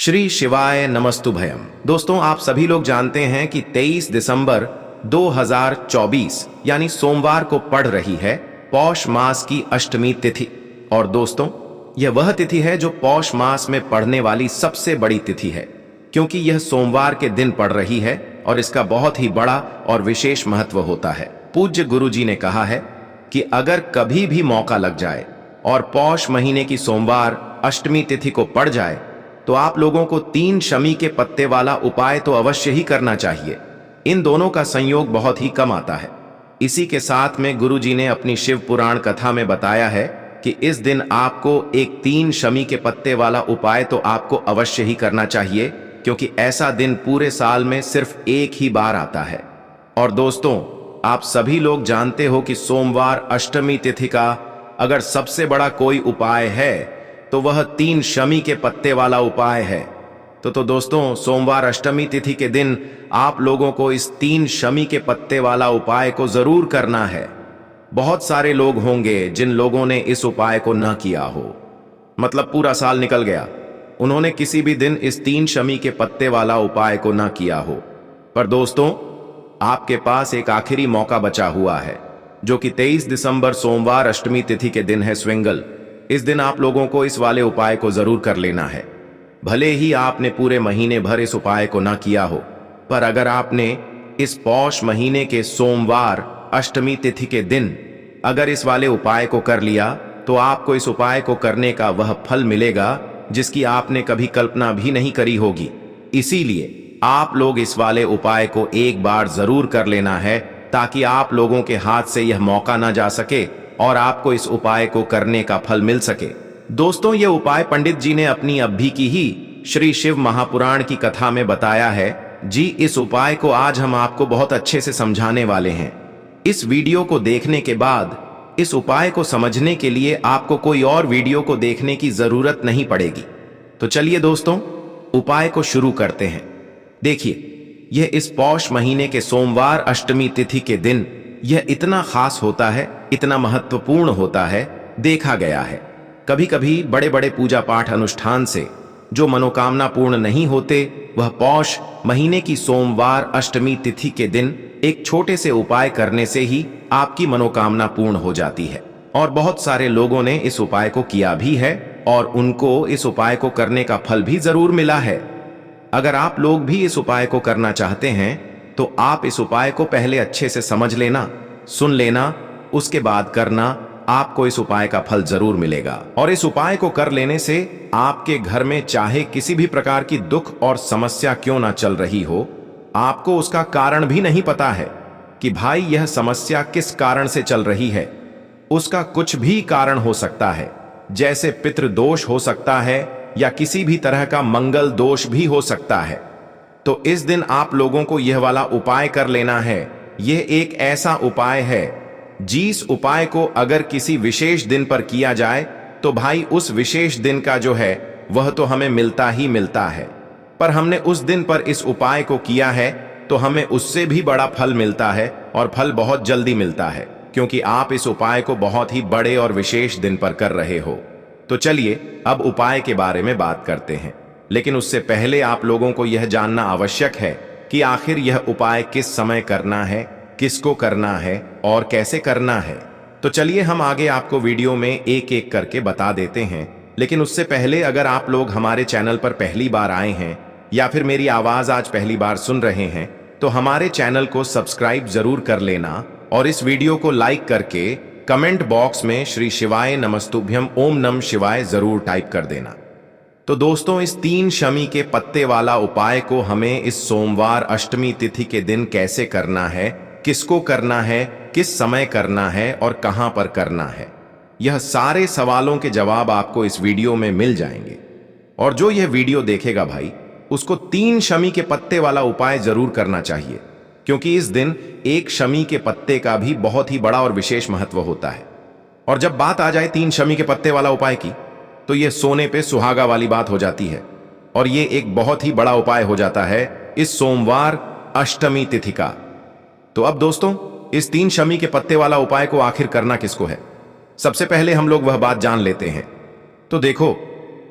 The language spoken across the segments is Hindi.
श्री शिवाय नमस्तुभयम। दोस्तों, आप सभी लोग जानते हैं कि 23 दिसंबर 2024 यानी सोमवार को पड़ रही है पौष मास की अष्टमी तिथि। और दोस्तों, यह वह तिथि है जो पौष मास में पड़ने वाली सबसे बड़ी तिथि है, क्योंकि यह सोमवार के दिन पड़ रही है और इसका बहुत ही बड़ा और विशेष महत्व होता है। पूज्य गुरु जी ने कहा है कि अगर कभी भी मौका लग जाए और पौष महीने की सोमवार अष्टमी तिथि को पड़ जाए तो आप लोगों को 3 शमी के पत्ते वाला उपाय तो अवश्य ही करना चाहिए। इन दोनों का संयोग बहुत ही कम आता है। इसी के साथ में गुरुजी ने अपनी शिव पुराण कथा में बताया है कि इस दिन आपको एक 3 शमी के पत्ते वाला उपाय तो आपको अवश्य ही करना चाहिए, क्योंकि ऐसा दिन पूरे साल में सिर्फ एक ही बार आता है। और दोस्तों, आप सभी लोग जानते हो कि सोमवार अष्टमी तिथि का अगर सबसे बड़ा कोई उपाय है तो वह 3 शमी के पत्ते वाला उपाय है। तो दोस्तों, सोमवार अष्टमी तिथि के दिन आप लोगों को इस 3 शमी के पत्ते वाला उपाय को जरूर करना है। बहुत सारे लोग होंगे जिन लोगों ने इस उपाय को न किया हो, मतलब पूरा साल निकल गया, उन्होंने किसी भी दिन इस 3 शमी के पत्ते वाला उपाय को न किया हो। पर दोस्तों, आपके पास एक आखिरी मौका बचा हुआ है, जो कि 23 दिसंबर सोमवार अष्टमी तिथि के दिन है, स्विंगल। इस दिन आप लोगों को इस वाले उपाय को जरूर कर लेना है। भले ही आपने पूरे महीने भर इस उपाय को ना किया हो, पर अगर आपने इस पौष महीने के सोमवार अष्टमी तिथि के दिन अगर इस वाले उपाय को कर लिया तो आपको इस उपाय को करने का वह फल मिलेगा जिसकी आपने कभी कल्पना भी नहीं करी होगी। इसीलिए आप लोग इस वाले उपाय को एक बार जरूर कर लेना है, ताकि आप लोगों के हाथ से यह मौका ना जा सके और आपको इस उपाय को करने का फल मिल सके। दोस्तों, यह उपाय पंडित जी ने अपनी अभी की ही श्री शिव महापुराण की कथा में बताया है जी। इस उपाय को आज हम आपको बहुत अच्छे से समझाने वाले हैं। इस वीडियो को देखने के बाद इस उपाय को समझने के लिए आपको कोई और वीडियो को देखने की जरूरत नहीं पड़ेगी। तो चलिए दोस्तों, उपाय को शुरू करते हैं। देखिए, यह इस पौष महीने के सोमवार अष्टमी तिथि के दिन यह इतना खास होता है, इतना महत्वपूर्ण होता है। देखा गया है कभी कभी बड़े बड़े पूजा पाठ अनुष्ठान से जो मनोकामना पूर्ण नहीं होते, वह पौष महीने की सोमवार अष्टमी तिथि के दिन एक छोटे से उपाय करने से ही आपकी मनोकामना पूर्ण हो जाती है। और बहुत सारे लोगों ने इस उपाय को किया भी है और उनको इस उपाय को करने का फल भी जरूर मिला है। अगर आप लोग भी इस उपाय को करना चाहते हैं तो आप इस उपाय को पहले अच्छे से समझ लेना, सुन लेना, उसके बाद करना। आपको इस उपाय का फल जरूर मिलेगा। और इस उपाय को कर लेने से आपके घर में चाहे किसी भी प्रकार की दुख और समस्या क्यों ना चल रही हो, आपको उसका कारण भी नहीं पता है कि भाई यह समस्या किस कारण से चल रही है। उसका कुछ भी कारण हो सकता है, जैसे पितृदोष हो सकता है या किसी भी तरह का मंगल दोष भी हो सकता है। तो इस दिन आप लोगों को यह वाला उपाय कर लेना है। यह एक ऐसा उपाय है जिस उपाय को अगर किसी विशेष दिन पर किया जाए तो भाई उस विशेष दिन का जो है वह तो हमें मिलता ही मिलता है। पर हमने उस दिन पर इस उपाय को किया है तो हमें उससे भी बड़ा फल मिलता है, और फल बहुत जल्दी मिलता है, क्योंकि आप इस उपाय को बहुत ही बड़े और विशेष दिन पर कर रहे हो। तो चलिए अब उपाय के बारे में बात करते हैं, लेकिन उससे पहले आप लोगों को यह जानना आवश्यक है कि आखिर यह उपाय किस समय करना है, किसको करना है और कैसे करना है। तो चलिए हम आगे आपको वीडियो में एक एक करके बता देते हैं। लेकिन उससे पहले अगर आप लोग हमारे चैनल पर पहली बार आए हैं या फिर मेरी आवाज आज पहली बार सुन रहे हैं, तो हमारे चैनल को सब्सक्राइब जरूर कर लेना और इस वीडियो को लाइक करके कमेंट बॉक्स में श्री शिवाय नमस्तुभ्यम ओम नम शिवाय जरूर टाइप कर देना। तो दोस्तों, इस 3 शमी के पत्ते वाला उपाय को हमें इस सोमवार अष्टमी तिथि के दिन कैसे करना है, किसको करना है, किस समय करना है और कहां पर करना है, यह सारे सवालों के जवाब आपको इस वीडियो में मिल जाएंगे। और जो यह वीडियो देखेगा भाई, उसको 3 शमी के पत्ते वाला उपाय जरूर करना चाहिए, क्योंकि इस दिन एक शमी के पत्ते का भी बहुत ही बड़ा और विशेष महत्व होता है। और जब बात आ जाए 3 शमी के पत्ते वाला उपाय की, तो यह सोने पे सुहागा वाली बात हो जाती है, और यह एक बहुत ही बड़ा उपाय हो जाता है इस सोमवार अष्टमी तिथि का। तो अब दोस्तों, इस 3 शमी के पत्ते वाला उपाय को आखिर करना किसको है, सबसे पहले हम लोग वह बात जान लेते हैं। तो देखो,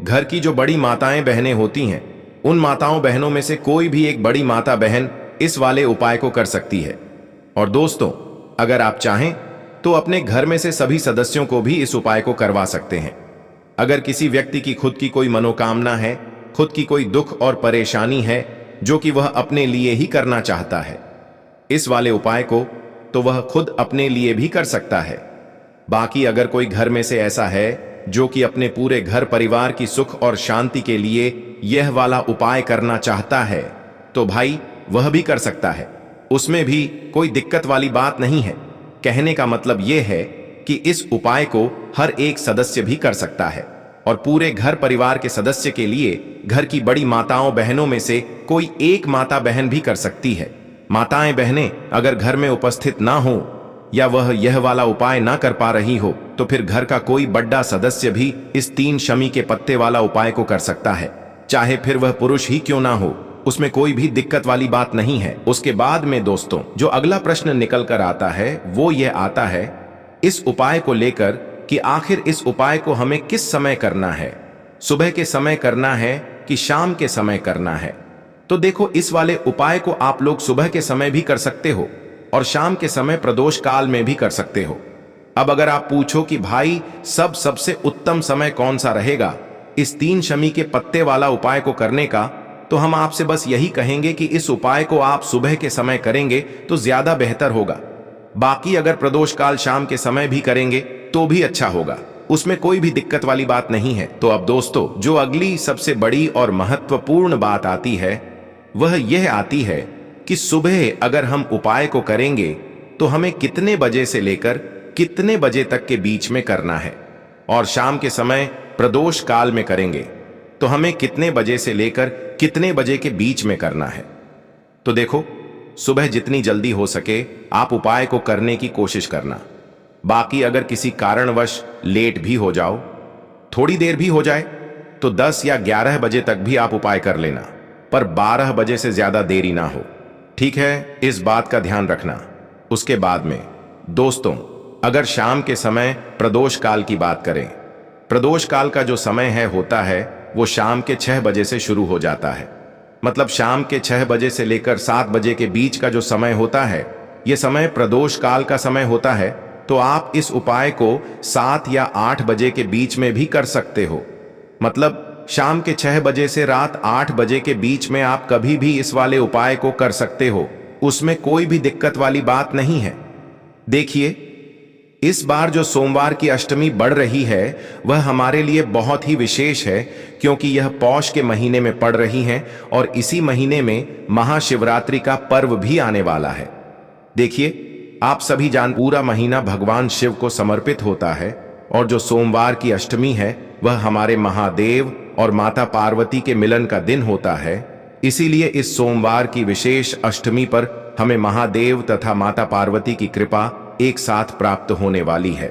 घर की जो बड़ी माताएं बहनें होती हैं, उन माताओं बहनों में से कोई भी एक बड़ी माता बहन इस वाले उपाय को कर सकती है। और दोस्तों, अगर आप चाहें तो अपने घर में से सभी सदस्यों को भी इस उपाय को करवा सकते हैं। अगर किसी व्यक्ति की खुद की कोई मनोकामना है, खुद की कोई दुख और परेशानी है जो कि वह अपने लिए ही करना चाहता है, इस वाले उपाय को तो वह खुद अपने लिए भी कर सकता है। बाकी अगर कोई घर में से ऐसा है जो कि अपने पूरे घर परिवार की सुख और शांति के लिए यह वाला उपाय करना चाहता है, तो भाई वह भी कर सकता है। उसमें भी कोई दिक्कत वाली बात नहीं है। कहने का मतलब यह है कि इस उपाय को हर एक सदस्य भी कर सकता है और पूरे घर परिवार के सदस्य के लिए घर की बड़ी माताओं बहनों में से कोई एक माता बहन भी कर सकती है। माताएं बहनें अगर घर में उपस्थित ना हो या वह यह वाला उपाय ना कर पा रही हो, तो फिर घर का कोई बड़ा सदस्य भी इस 3 शमी के पत्ते वाला उपाय को कर सकता है, चाहे फिर वह पुरुष ही क्यों ना हो। उसमें कोई भी दिक्कत वाली बात नहीं है। उसके बाद में दोस्तों जो अगला प्रश्न निकल कर आता है वो यह आता है इस उपाय को लेकर कि आखिर इस उपाय को हमें किस समय करना है, सुबह के समय करना है कि शाम के समय करना है। तो देखो, इस वाले उपाय को आप लोग सुबह के समय भी कर सकते हो और शाम के समय प्रदोष काल में भी कर सकते हो। अब अगर आप पूछो कि भाई सबसे उत्तम समय कौन सा रहेगा इस 3 शमी के पत्ते वाला उपाय को करने का, तो हम आपसे बस यही कहेंगे कि इस उपाय को आप सुबह के समय करेंगे तो ज्यादा बेहतर होगा। बाकी अगर प्रदोष काल शाम के समय भी करेंगे तो भी अच्छा होगा, उसमें कोई भी दिक्कत वाली बात नहीं है। तो अब दोस्तों जो अगली सबसे बड़ी और महत्वपूर्ण बात आती है वह यह आती है कि सुबह अगर हम उपाय को करेंगे तो हमें कितने बजे से लेकर कितने बजे तक के बीच में करना है, और शाम के समय प्रदोष काल में करेंगे तो हमें कितने बजे से लेकर कितने बजे के बीच में करना है। तो देखो, सुबह जितनी जल्दी हो सके आप उपाय को करने की कोशिश करना। बाकी अगर किसी कारणवश लेट भी हो जाओ, थोड़ी देर भी हो जाए, तो 10 या 11 बजे तक भी आप उपाय कर लेना, पर 12 बजे से ज्यादा देरी ना हो। ठीक है, इस बात का ध्यान रखना। उसके बाद में दोस्तों अगर शाम के समय प्रदोष काल की बात करें, प्रदोष काल का जो समय है होता है वो शाम के 6 बजे से शुरू हो जाता है। मतलब शाम के 6 बजे से लेकर 7 बजे के बीच का जो समय होता है ये समय प्रदोष काल का समय होता है। तो आप इस उपाय को 7 या 8 बजे के बीच में भी कर सकते हो। मतलब शाम के 6 बजे से रात 8 बजे के बीच में आप कभी भी इस वाले उपाय को कर सकते हो, उसमें कोई भी दिक्कत वाली बात नहीं है। देखिए, इस बार जो सोमवार की अष्टमी बढ़ रही है वह हमारे लिए बहुत ही विशेष है, क्योंकि यह पौष के महीने में पड़ रही है और इसी महीने में महाशिवरात्रि का पर्व भी आने वाला है। देखिए, आप सभी पूरा महीना भगवान शिव को समर्पित होता है और जो सोमवार की अष्टमी है वह हमारे महादेव और माता पार्वती के मिलन का दिन होता है। इसीलिए इस सोमवार की विशेष अष्टमी पर हमें महादेव तथा माता पार्वती की कृपा एक साथ प्राप्त होने वाली है।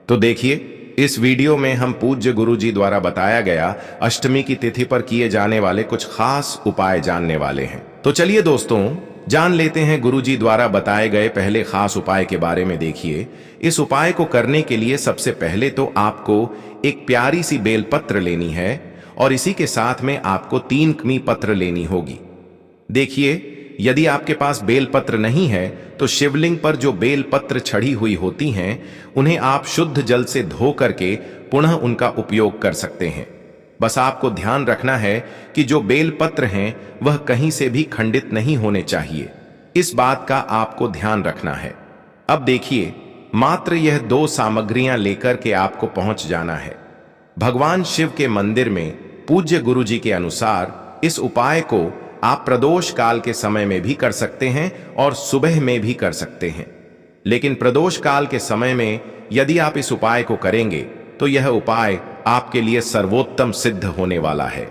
तो देखिए, इस वीडियो में हम पूज्य गुरु जी द्वारा बताया गया अष्टमी की तिथि पर किए जाने वाले कुछ खास उपाय जानने वाले हैं। तो चलिए दोस्तों, जान लेते हैं गुरु जी द्वारा बताए गए पहले खास उपाय के बारे में। देखिए, इस उपाय को करने के लिए सबसे पहले तो आपको एक प्यारी सी बेलपत्र लेनी है और इसी के साथ में आपको 3 कमी पत्र लेनी होगी। देखिए, यदि आपके पास बेलपत्र नहीं है तो शिवलिंग पर जो बेलपत्र छड़ी हुई होती हैं उन्हें आप शुद्ध जल से धो करके पुनः उनका उपयोग कर सकते हैं। बस आपको ध्यान रखना है कि जो बेलपत्र हैं वह कहीं से भी खंडित नहीं होने चाहिए, इस बात का आपको ध्यान रखना है। अब देखिए, मात्र यह 2 सामग्रियां लेकर के आपको पहुंच जाना है भगवान शिव के मंदिर में। पूज्य गुरु जी के अनुसार इस उपाय को आप प्रदोष काल के समय में भी कर सकते हैं और सुबह में भी कर सकते हैं, लेकिन प्रदोष काल के समय में यदि आप इस उपाय को करेंगे तो यह उपाय आपके लिए सर्वोत्तम सिद्ध होने वाला है,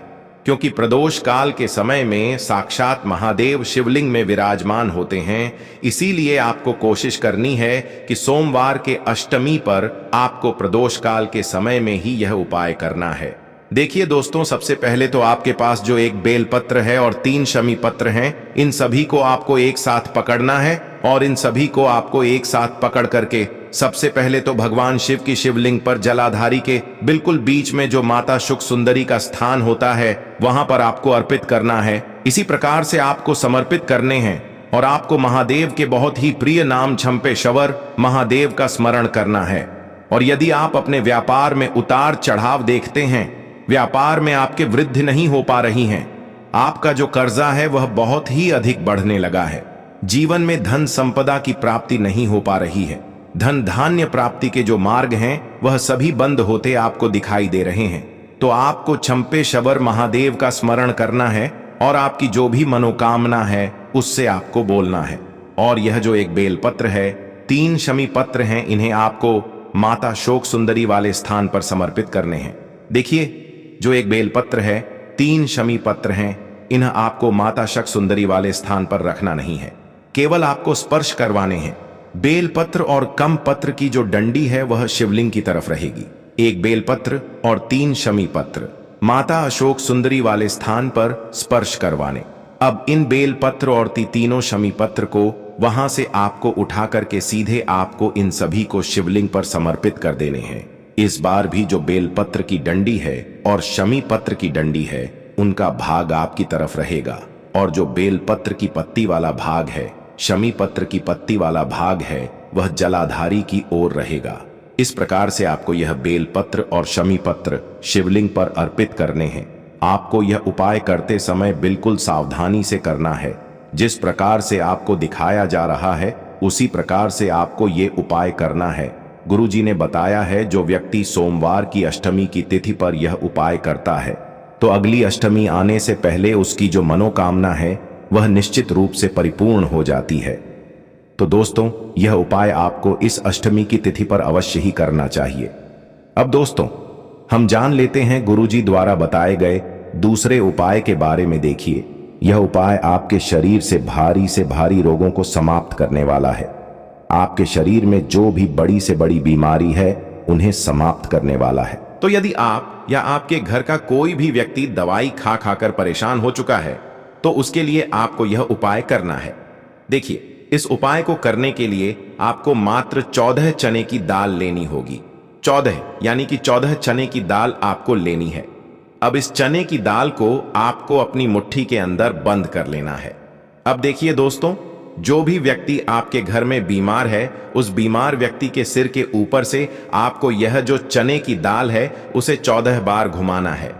क्योंकि प्रदोष काल के समय में साक्षात महादेव शिवलिंग में विराजमान होते हैं। इसीलिए आपको कोशिश करनी है कि सोमवार के अष्टमी पर आपको प्रदोष काल के समय में ही यह उपाय करना है। देखिए दोस्तों, सबसे पहले तो आपके पास जो एक बेलपत्र है और 3 शमी पत्र हैं, इन सभी को आपको एक साथ पकड़ना है और इन सभी को आपको एक साथ पकड़ करके सबसे पहले तो भगवान शिव की शिवलिंग पर जलाधारी के बिल्कुल बीच में जो माता शुक सुंदरी का स्थान होता है वहां पर आपको अर्पित करना है। इसी प्रकार से आपको समर्पित करने हैं और आपको महादेव के बहुत ही प्रिय नाम झंपेश्वर महादेव का स्मरण करना है। और यदि आप अपने व्यापार में उतार चढ़ाव देखते हैं, व्यापार में आपके वृद्धि नहीं हो पा रही हैं, आपका जो कर्जा है वह बहुत ही अधिक बढ़ने लगा है, जीवन में धन संपदा की प्राप्ति नहीं हो पा रही है, धन धान्य प्राप्ति के जो मार्ग हैं वह सभी बंद होते आपको दिखाई दे रहे हैं, तो आपको झंपेश्वर महादेव का स्मरण करना है और आपकी जो भी मनोकामना है उससे आपको बोलना है। और यह जो एक बेलपत्र है, 3 शमी पत्र हैं, इन्हें आपको माता शोक सुंदरी वाले स्थान पर समर्पित करने हैं। देखिए, जो एक बेलपत्र है, 3 शमी पत्र हैं, इन्हें आपको माता शक सुंदरी वाले स्थान पर रखना नहीं है, केवल आपको स्पर्श करवाने हैं। बेलपत्र और कम पत्र की जो डंडी है वह शिवलिंग की तरफ रहेगी। एक बेलपत्र और 3 शमी पत्र माता अशोक सुंदरी वाले स्थान पर स्पर्श करवाने। अब इन बेलपत्र और तीनों शमी पत्र को वहां से आपको उठा करके सीधे आपको इन सभी को शिवलिंग पर समर्पित कर देने हैं। इस बार भी जो बेलपत्र की डंडी है और शमी पत्र की डंडी है उनका भाग आपकी तरफ रहेगा, और जो बेलपत्र की पत्ती वाला भाग है, शमी पत्र की पत्ती वाला भाग है, वह जलाधारी की ओर रहेगा। इस प्रकार से आपको यह बेलपत्र और शमी पत्र शिवलिंग पर अर्पित करने हैं। आपको यह उपाय करते समय बिल्कुल सावधानी से करना है। जिस प्रकार से आपको दिखाया जा रहा है उसी प्रकार से आपको ये उपाय करना है। गुरुजी ने बताया है, जो व्यक्ति सोमवार की अष्टमी की तिथि पर यह उपाय करता है तो अगली अष्टमी आने से पहले उसकी जो मनोकामना है वह निश्चित रूप से परिपूर्ण हो जाती है। तो दोस्तों, यह उपाय आपको इस अष्टमी की तिथि पर अवश्य ही करना चाहिए। अब दोस्तों, हम जान लेते हैं गुरुजी द्वारा बताए गए दूसरे उपाय के बारे में। देखिए, यह उपाय आपके शरीर से भारी रोगों को समाप्त करने वाला है। आपके शरीर में जो भी बड़ी से बड़ी बीमारी है उन्हें समाप्त करने वाला है। तो यदि आप या आपके घर का कोई भी व्यक्ति दवाई खा खाकर परेशान हो चुका है तो उसके लिए आपको यह उपाय करना है। देखिए, इस उपाय को करने के लिए आपको मात्र 14 चने की दाल लेनी होगी। 14 यानी कि 14 चने की दाल आपको लेनी है। अब इस चने की दाल को आपको अपनी मुट्ठी के अंदर बंद कर लेना है। अब देखिए दोस्तों, जो भी व्यक्ति आपके घर में बीमार है उस बीमार व्यक्ति के सिर के ऊपर से आपको यह जो चने की दाल है उसे 14 बार घुमाना है।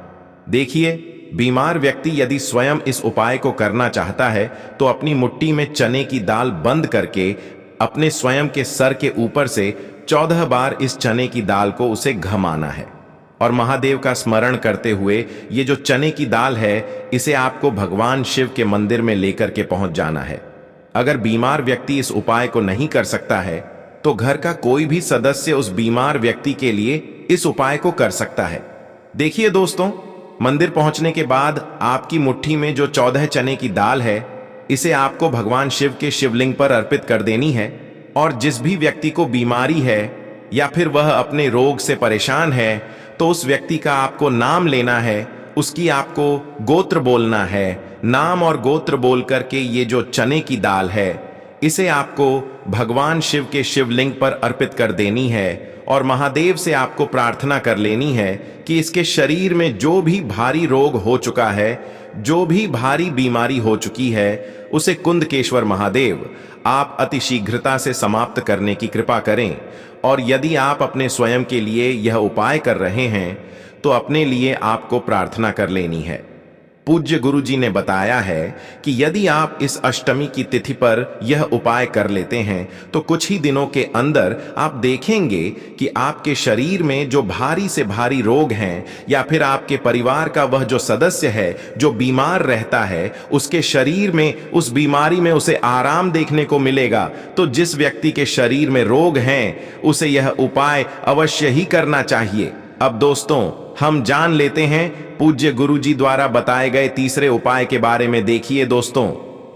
देखिए, बीमार व्यक्ति यदि स्वयं इस उपाय को करना चाहता है तो अपनी मुट्ठी में चने की दाल बंद करके अपने स्वयं के सर के ऊपर से 14 बार इस चने की दाल को उसे घुमाना है और महादेव का स्मरण करते हुए ये जो चने की दाल है इसे आपको भगवान शिव के मंदिर में लेकर के पहुंच जाना है। अगर बीमार व्यक्ति इस उपाय को नहीं कर सकता है तो घर का कोई भी सदस्य उस बीमार व्यक्ति के लिए इस उपाय को कर सकता है। देखिए दोस्तों, मंदिर पहुंचने के बाद आपकी मुट्ठी में जो 14 चने की दाल है इसे आपको भगवान शिव के शिवलिंग पर अर्पित कर देनी है। और जिस भी व्यक्ति को बीमारी है या फिर वह अपने रोग से परेशान है तो उस व्यक्ति का आपको नाम लेना है, उसकी आपको गोत्र बोलना है। नाम और गोत्र बोल करके ये जो चने की दाल है इसे आपको भगवान शिव के शिवलिंग पर अर्पित कर देनी है और महादेव से आपको प्रार्थना कर लेनी है कि इसके शरीर में जो भी भारी रोग हो चुका है, जो भी भारी बीमारी हो चुकी है, उसे कुंदकेश्वर महादेव आप अति शीघ्रता से समाप्त करने की कृपा करें। और यदि आप अपने स्वयं के लिए यह उपाय कर रहे हैं तो अपने लिए आपको प्रार्थना कर लेनी है। पूज्य गुरुजी ने बताया है कि यदि आप इस अष्टमी की तिथि पर यह उपाय कर लेते हैं तो कुछ ही दिनों के अंदर आप देखेंगे कि आपके शरीर में जो भारी से भारी रोग हैं या फिर आपके परिवार का वह जो सदस्य है जो बीमार रहता है उसके शरीर में उस बीमारी में उसे आराम देखने को मिलेगा। तो जिस व्यक्ति के शरीर में रोग हैं उसे यह उपाय अवश्य ही करना चाहिए। अब दोस्तों, हम जान लेते हैं पूज्य गुरुजी द्वारा बताए गए तीसरे उपाय के बारे में। देखिए दोस्तों,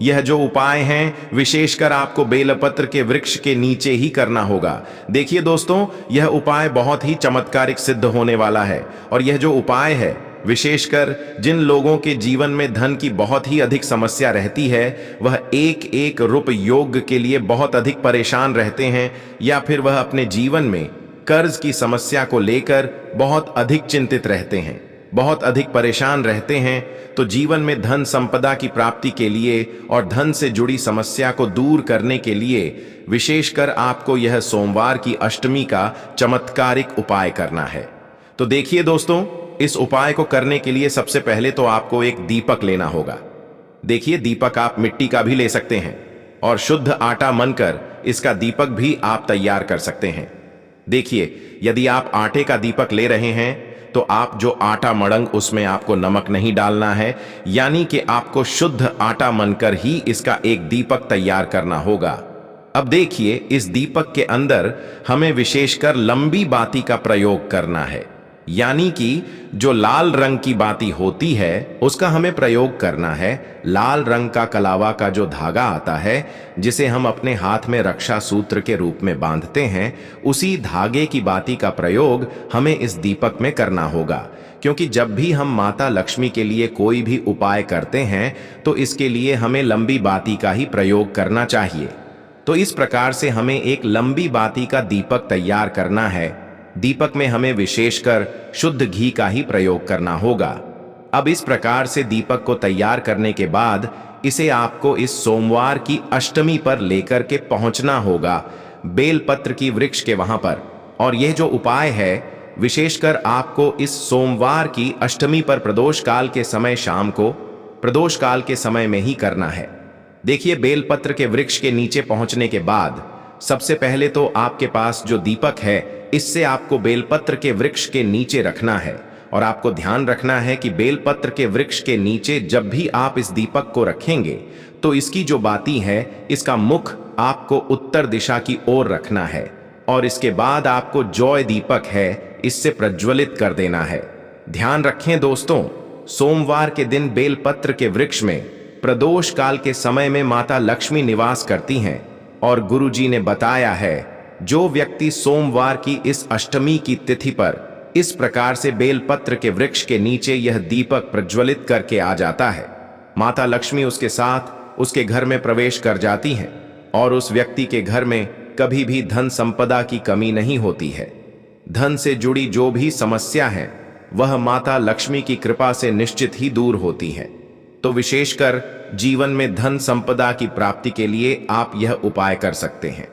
यह जो उपाय हैं विशेषकर आपको बेलपत्र के वृक्ष के नीचे ही करना होगा। देखिए दोस्तों, यह उपाय बहुत ही चमत्कारिक सिद्ध होने वाला है और यह जो उपाय है विशेषकर जिन लोगों के जीवन में धन की बहुत ही अधिक समस्या रहती है, वह एक एक रुपये योग के लिए बहुत अधिक परेशान रहते हैं, या फिर वह अपने जीवन में कर्ज की समस्या को लेकर बहुत अधिक चिंतित रहते हैं, बहुत अधिक परेशान रहते हैं, तो जीवन में धन संपदा की प्राप्ति के लिए और धन से जुड़ी समस्या को दूर करने के लिए विशेषकर आपको यह सोमवार की अष्टमी का चमत्कारिक उपाय करना है। तो देखिए दोस्तों, इस उपाय को करने के लिए सबसे पहले तो आपको एक दीपक लेना होगा। देखिए, दीपक आप मिट्टी का भी ले सकते हैं और शुद्ध आटा मनकर इसका दीपक भी आप तैयार कर सकते हैं। देखिए, यदि आप आटे का दीपक ले रहे हैं तो आप जो आटा मड़ंग, उसमें आपको नमक नहीं डालना है, यानी कि आपको शुद्ध आटा मनकर ही इसका एक दीपक तैयार करना होगा। अब देखिए, इस दीपक के अंदर हमें विशेषकर लंबी बाती का प्रयोग करना है, यानी कि जो लाल रंग की बाती होती है उसका हमें प्रयोग करना है। लाल रंग का कलावा का जो धागा आता है, जिसे हम अपने हाथ में रक्षा सूत्र के रूप में बांधते हैं, उसी धागे की बाती का प्रयोग हमें इस दीपक में करना होगा। क्योंकि जब भी हम माता लक्ष्मी के लिए कोई भी उपाय करते हैं तो इसके लिए हमें लंबी बाती का ही प्रयोग करना चाहिए। तो इस प्रकार से हमें एक लंबी बाती का दीपक तैयार करना है। दीपक में हमें विशेषकर शुद्ध घी का ही प्रयोग करना होगा। अब इस प्रकार से दीपक को तैयार करने के बाद इसे आपको इस सोमवार की अष्टमी पर लेकर के पहुंचना होगा, बेलपत्र की वृक्ष के वहां पर। और यह जो उपाय है विशेषकर आपको इस सोमवार की अष्टमी पर प्रदोष काल के समय, शाम को प्रदोष काल के समय में ही करना है। देखिए, बेलपत्र के वृक्ष के नीचे पहुंचने के बाद सबसे पहले तो आपके पास जो दीपक है, इससे आपको बेलपत्र के वृक्ष के नीचे रखना है। और आपको ध्यान रखना है कि बेलपत्र के वृक्ष के नीचे जब भी आप इस दीपक को रखेंगे तो इसकी जो बाती है, इसका मुख आपको उत्तर दिशा की ओर रखना है। और इसके बाद आपको जौ दीपक है, इससे प्रज्वलित कर देना है। ध्यान रखें दोस्तों, सोमवार के दिन बेलपत्र के वृक्ष में प्रदोष काल के समय में माता लक्ष्मी निवास करती हैं। और गुरुजी ने बताया है, जो व्यक्ति सोमवार की इस अष्टमी की तिथि पर इस प्रकार से बेलपत्र के वृक्ष के नीचे यह दीपक प्रज्वलित करके आ जाता है, माता लक्ष्मी उसके साथ उसके घर में प्रवेश कर जाती हैं और उस व्यक्ति के घर में कभी भी धन संपदा की कमी नहीं होती है। धन से जुड़ी जो भी समस्या है वह माता लक्ष्मी की कृपा से निश्चित ही दूर होती है। तो विशेषकर जीवन में धन संपदा की प्राप्ति के लिए आप यह उपाय कर सकते हैं।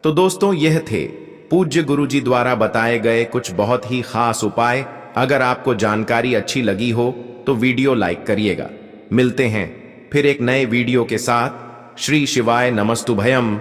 तो दोस्तों, यह थे पूज्य गुरुजी द्वारा बताए गए कुछ बहुत ही खास उपाय। अगर आपको जानकारी अच्छी लगी हो तो वीडियो लाइक करिएगा। मिलते हैं फिर एक नए वीडियो के साथ। श्री शिवाय नमस्तुभयम।